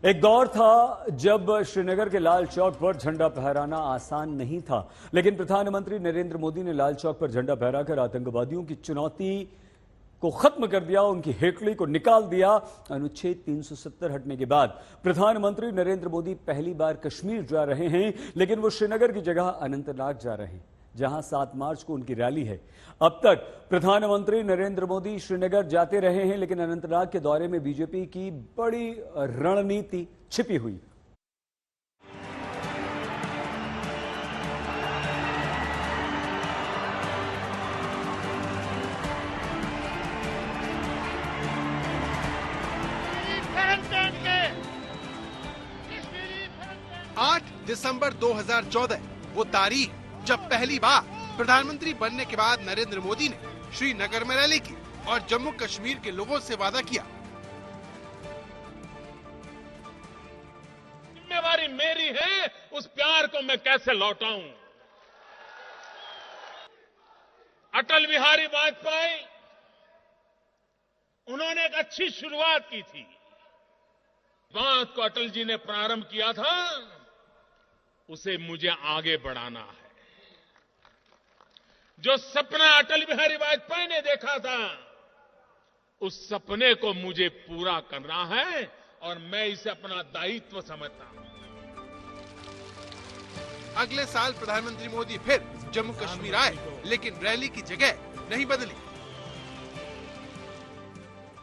एक दौर था जब श्रीनगर के लाल चौक पर झंडा फहराना आसान नहीं था, लेकिन प्रधानमंत्री नरेंद्र मोदी ने लाल चौक पर झंडा फहराकर आतंकवादियों की चुनौती को खत्म कर दिया, उनकी हेकड़ी को निकाल दिया। अनुच्छेद 370 हटने के बाद प्रधानमंत्री नरेंद्र मोदी पहली बार कश्मीर जा रहे हैं, लेकिन वो श्रीनगर की जगह अनंतनाग जा रहे हैं, जहां 7 मार्च को उनकी रैली है। अब तक प्रधानमंत्री नरेंद्र मोदी श्रीनगर जाते रहे हैं, लेकिन अनंतनाग के दौरे में बीजेपी की बड़ी रणनीति छिपी हुई। 8 दिसंबर 2014 वो तारीख जब पहली बार प्रधानमंत्री बनने के बाद नरेंद्र मोदी ने श्रीनगर में रैली की और जम्मू कश्मीर के लोगों से वादा किया, जिम्मेवारी मेरी है, उस प्यार को मैं कैसे लौटाऊं। अटल बिहारी वाजपेयी, उन्होंने एक अच्छी शुरुआत की थी। बात को अटल जी ने प्रारंभ किया था, उसे मुझे आगे बढ़ाना है। जो सपना अटल बिहारी वाजपेयी ने देखा था, उस सपने को मुझे पूरा करना है और मैं इसे अपना दायित्व समझता हूं। अगले साल प्रधानमंत्री मोदी फिर जम्मू कश्मीर आए, लेकिन रैली की जगह नहीं बदली।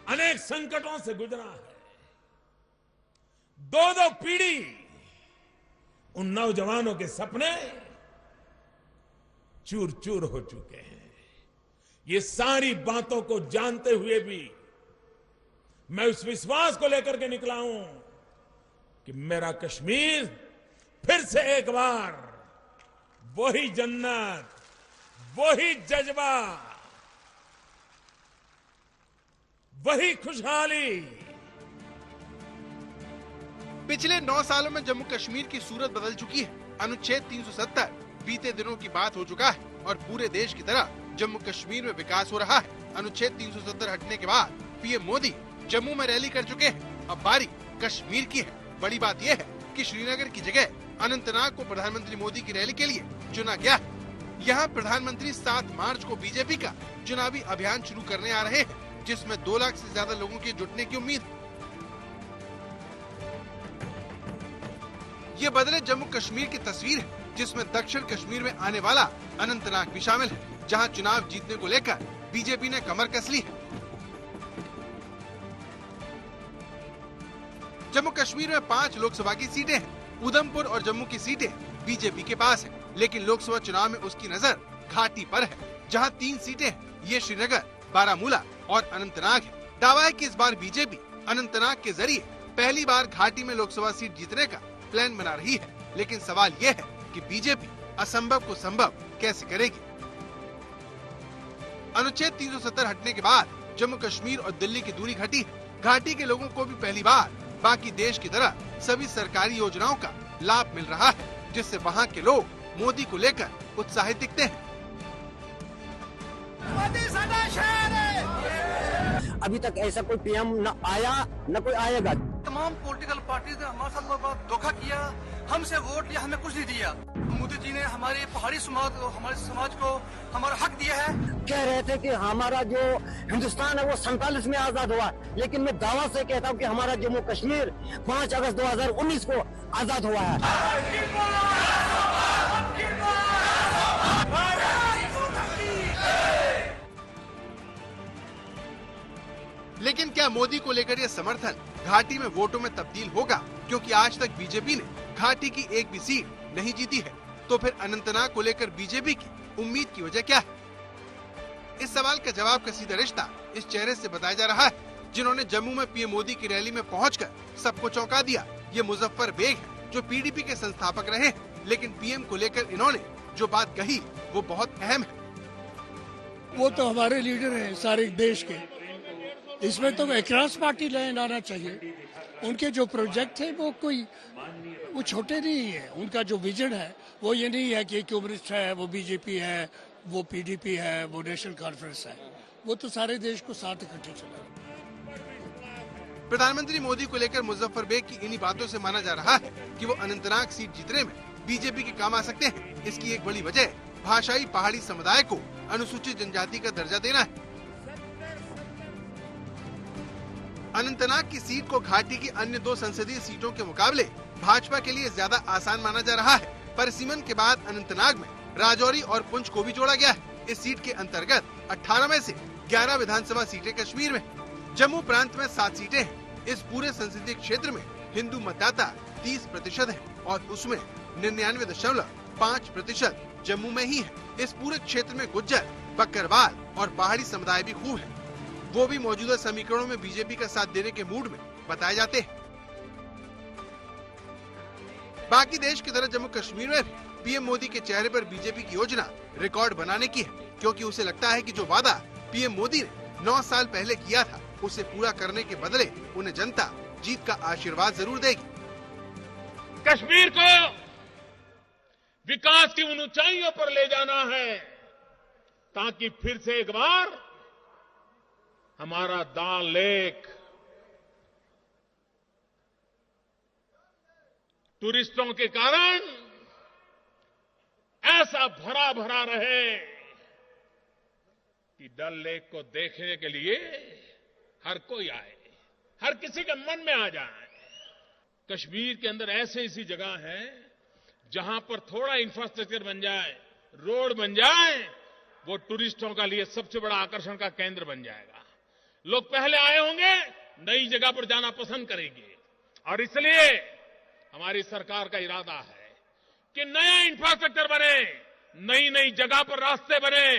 अनेक संकटों से गुजरा है, 2 पीढ़ी, उन नौजवानों के सपने चूर चूर हो चुके हैं। ये सारी बातों को जानते हुए भी मैं उस विश्वास को लेकर के निकला हूं कि मेरा कश्मीर फिर से एक बार वही जन्नत, वही जज्बा, वही खुशहाली। पिछले 9 सालों में जम्मू कश्मीर की सूरत बदल चुकी है। अनुच्छेद 370 बीते दिनों की बात हो चुका है और पूरे देश की तरह जम्मू कश्मीर में विकास हो रहा है। अनुच्छेद 370 हटने के बाद पीएम मोदी जम्मू में रैली कर चुके हैं। अब बारी कश्मीर की है। बड़ी बात यह है कि श्रीनगर की जगह अनंतनाग को प्रधानमंत्री मोदी की रैली के लिए चुना गया है। यहाँ प्रधानमंत्री 7 मार्च को बीजेपी का चुनावी अभियान शुरू करने आ रहे हैं, जिसमें 2 लाख से ज्यादा लोगों के जुटने की उम्मीद है। ये बदले जम्मू कश्मीर की तस्वीर है, जिसमें दक्षिण कश्मीर में आने वाला अनंतनाग भी शामिल है, जहां चुनाव जीतने को लेकर बीजेपी ने कमर कस ली है। जम्मू कश्मीर में 5 लोकसभा की सीटें हैं। उधमपुर और जम्मू की सीटें बीजेपी के पास है, लेकिन लोकसभा चुनाव में उसकी नजर घाटी पर है, जहां 3 सीटें हैं। ये श्रीनगर, बारामूला और अनंतनाग है। दावा है कि इस बार बीजेपी अनंतनाग के जरिए पहली बार घाटी में लोकसभा सीट जीतने का प्लान बना रही है, लेकिन सवाल ये है कि बीजेपी असंभव को संभव कैसे करेगी। अनुच्छेद 370 हटने के बाद जम्मू कश्मीर और दिल्ली की दूरी घटी है। घाटी के लोगों को भी पहली बार बाकी देश की तरह सभी सरकारी योजनाओं का लाभ मिल रहा है, जिससे वहाँ के लोग मोदी को लेकर उत्साहित दिखते हैं। अभी तक ऐसा कोई पीएम न आया न कोई आएगा। तमाम पॉलिटिकल पार्टीज ने हमारे साथ बहुत धोखा किया, हमसे वोट लिया, हमें कुछ नहीं दिया। मोदी जी ने हमारे पहाड़ी समाज को हमारा हक दिया है। कह रहे थे कि हमारा जो हिंदुस्तान है वो 47 में आजाद हुआ, लेकिन मैं दावा से कहता हूँ कि हमारा जम्मू कश्मीर 5 अगस्त 2019 को आजाद हुआ है। लेकिन क्या मोदी को लेकर यह समर्थन घाटी में वोटों में तब्दील होगा? क्योंकि आज तक बीजेपी ने घाटी की एक भी सीट नहीं जीती है। तो फिर अनंतनाग को लेकर बीजेपी की उम्मीद की वजह क्या है? इस सवाल का जवाब का सीधा रिश्ता इस चेहरे से बताया जा रहा है, जिन्होंने जम्मू में पीएम मोदी की रैली में पहुंचकर सबको चौंका दिया। ये मुजफ्फर बेग है, जो पीडीपी के संस्थापक रहे हैं, लेकिन पीएम को लेकर इन्होंने जो बात कही वो बहुत अहम है। वो तो हमारे लीडर हैं सारे देश के, इसमें तो क्रॉस पार्टी लाइन आना चाहिए। उनके जो प्रोजेक्ट है वो छोटे नहीं है। उनका जो विजन है वो ये नहीं है कि कम्युनिस्ट है, वो बीजेपी है, वो पीडीपी है, वो नेशनल कॉन्फ्रेंस है। वो तो सारे देश को साथ इकट्ठे चला। प्रधानमंत्री मोदी को लेकर मुजफ्फर बेग की इन्हीं बातों से माना जा रहा है कि वो अनंतनाग सीट जीतने में बीजेपी के काम आ सकते हैं। इसकी एक बड़ी वजह भाषाई पहाड़ी समुदाय को अनुसूचित जनजाति का दर्जा देना है। अनंतनाग की सीट को घाटी की अन्य 2 संसदीय सीटों के मुकाबले भाजपा के लिए ज्यादा आसान माना जा रहा है। परिसीमन के बाद अनंतनाग में राजौरी और पुंछ को भी जोड़ा गया है। इस सीट के अंतर्गत 18 में से 11 विधानसभा सीटें कश्मीर में, जम्मू प्रांत में 7 सीटें हैं। इस पूरे संसदीय क्षेत्र में हिंदू मतदाता 30% है और उसमें 99.5% जम्मू में ही है। इस पूरे क्षेत्र में गुज्जर, बकरवाल और पहाड़ी समुदाय भी खूब है। वो भी मौजूदा समीकरणों में बीजेपी का साथ देने के मूड में बताए जाते हैं। बाकी देश की तरह जम्मू कश्मीर में भी पीएम मोदी के चेहरे पर बीजेपी की योजना रिकॉर्ड बनाने की है, क्योंकि उसे लगता है कि जो वादा पीएम मोदी ने 9 साल पहले किया था उसे पूरा करने के बदले उन्हें जनता जीत का आशीर्वाद जरूर देगी। कश्मीर को विकास की उन ऊंचाइयों पर ले जाना है ताकि फिर से एक बार हमारा दाल लेक टूरिस्टों के कारण ऐसा भरा भरा रहे कि डल लेक को देखने के लिए हर कोई आए, हर किसी के मन में आ जाए। कश्मीर के अंदर ऐसी जगह है जहां पर थोड़ा इंफ्रास्ट्रक्चर बन जाए, रोड बन जाए, वो टूरिस्टों का लिए सबसे बड़ा आकर्षण का केंद्र बन जाएगा। लोग पहले आए होंगे, नई जगह पर जाना पसंद करेंगे और इसलिए हमारी सरकार का इरादा है कि नया इंफ्रास्ट्रक्चर बने, नई जगह पर रास्ते बने,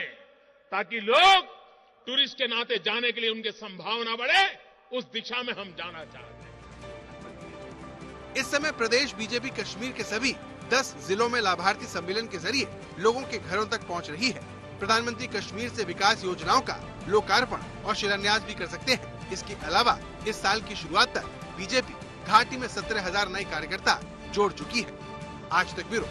ताकि लोग टूरिस्ट के नाते जाने के लिए उनकी संभावना बढ़े। उस दिशा में हम जाना चाहते हैं। इस समय प्रदेश बीजेपी कश्मीर के सभी 10 जिलों में लाभार्थी सम्मेलन के जरिए लोगों के घरों तक पहुंच रही है। प्रधानमंत्री कश्मीर से विकास योजनाओं का लोकार्पण और शिलान्यास भी कर सकते हैं। इसके अलावा इस साल की शुरुआत तक बीजेपी घाटी में 17,000 नए कार्यकर्ता जोड़ चुकी है। आज तक ब्यूरो।